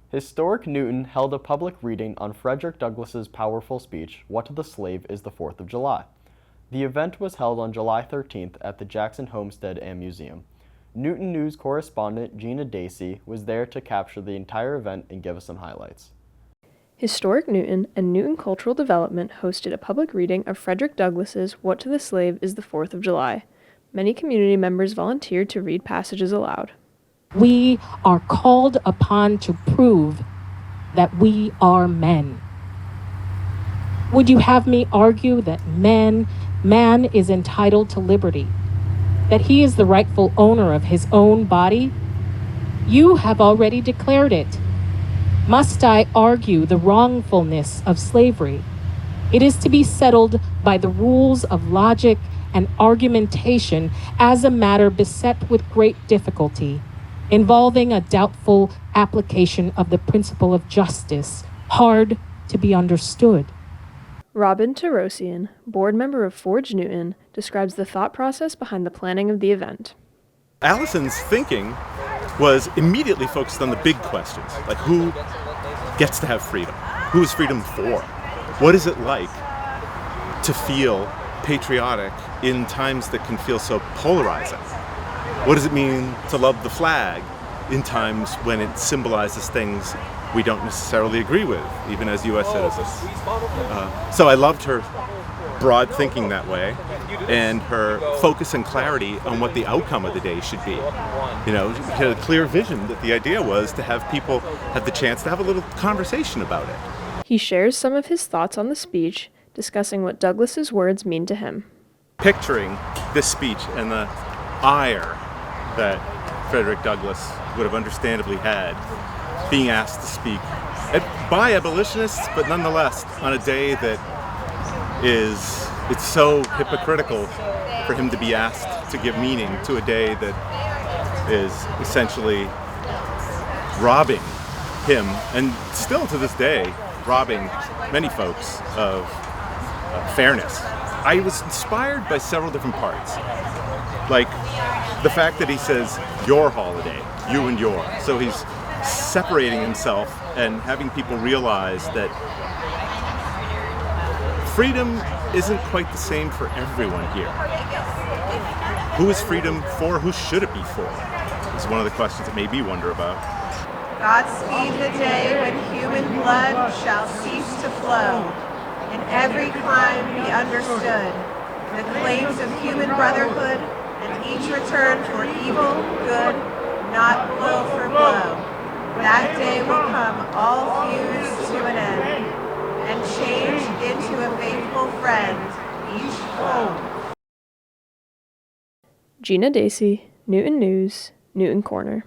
Historic Newton held a public reading on Frederick Douglass's powerful speech, "What to the Slave is the 4th of July." The event was held on July 13th at the Jackson Homestead and Museum. Newton News correspondent Gina Dacey was there to capture the entire event and give us some highlights. Historic Newton and Newton Cultural Development hosted a public reading of Frederick Douglass's "What to the Slave is the 4th of July." Many community members volunteered to read passages aloud. We are called upon to prove that we are men. Would you have me argue that man is entitled to liberty, that he is the rightful owner of his own body? You have already declared it. Must I argue the wrongfulness of slavery? It is to be settled by the rules of logic and argumentation as a matter beset with great difficulty, involving a doubtful application of the principle of justice, hard to be understood. Robin Terosian, board member of Forge Newton, describes the thought process behind the planning of the event. Allison's thinking was immediately focused on the big questions, like who gets to have freedom? Who is freedom for? What is it like to feel patriotic in times that can feel so polarizing? What does it mean to love the flag in times when it symbolizes things we don't necessarily agree with, even as U.S. citizens? So I loved her broad thinking that way, and her focus and clarity on what the outcome of the day should be. You know, she had a clear vision that the idea was to have people have the chance to have a little conversation about it. He shares some of his thoughts on the speech, discussing what Douglass's words mean to him. Picturing this speech and the ire that Frederick Douglass would have understandably had being asked to speak by abolitionists, but nonetheless on a day that it's so hypocritical for him to be asked to give meaning to a day that is essentially robbing him, and still to this day robbing many folks of fairness. I was inspired by several different parts, like the fact that he says your holiday, you and your. So he's separating himself and having people realize that freedom isn't quite the same for everyone here. Who is freedom for? Who should it be for? Is one of the questions that maybe you wonder about. God speed the day when human blood shall cease to flow, and every clime be understood, the claims of human brotherhood, and each return for evil, good, not blow for blow. That day will come all feuds to an end, and change into a faithful friend each foe. Gina Dacey, Newton News, Newton Corner.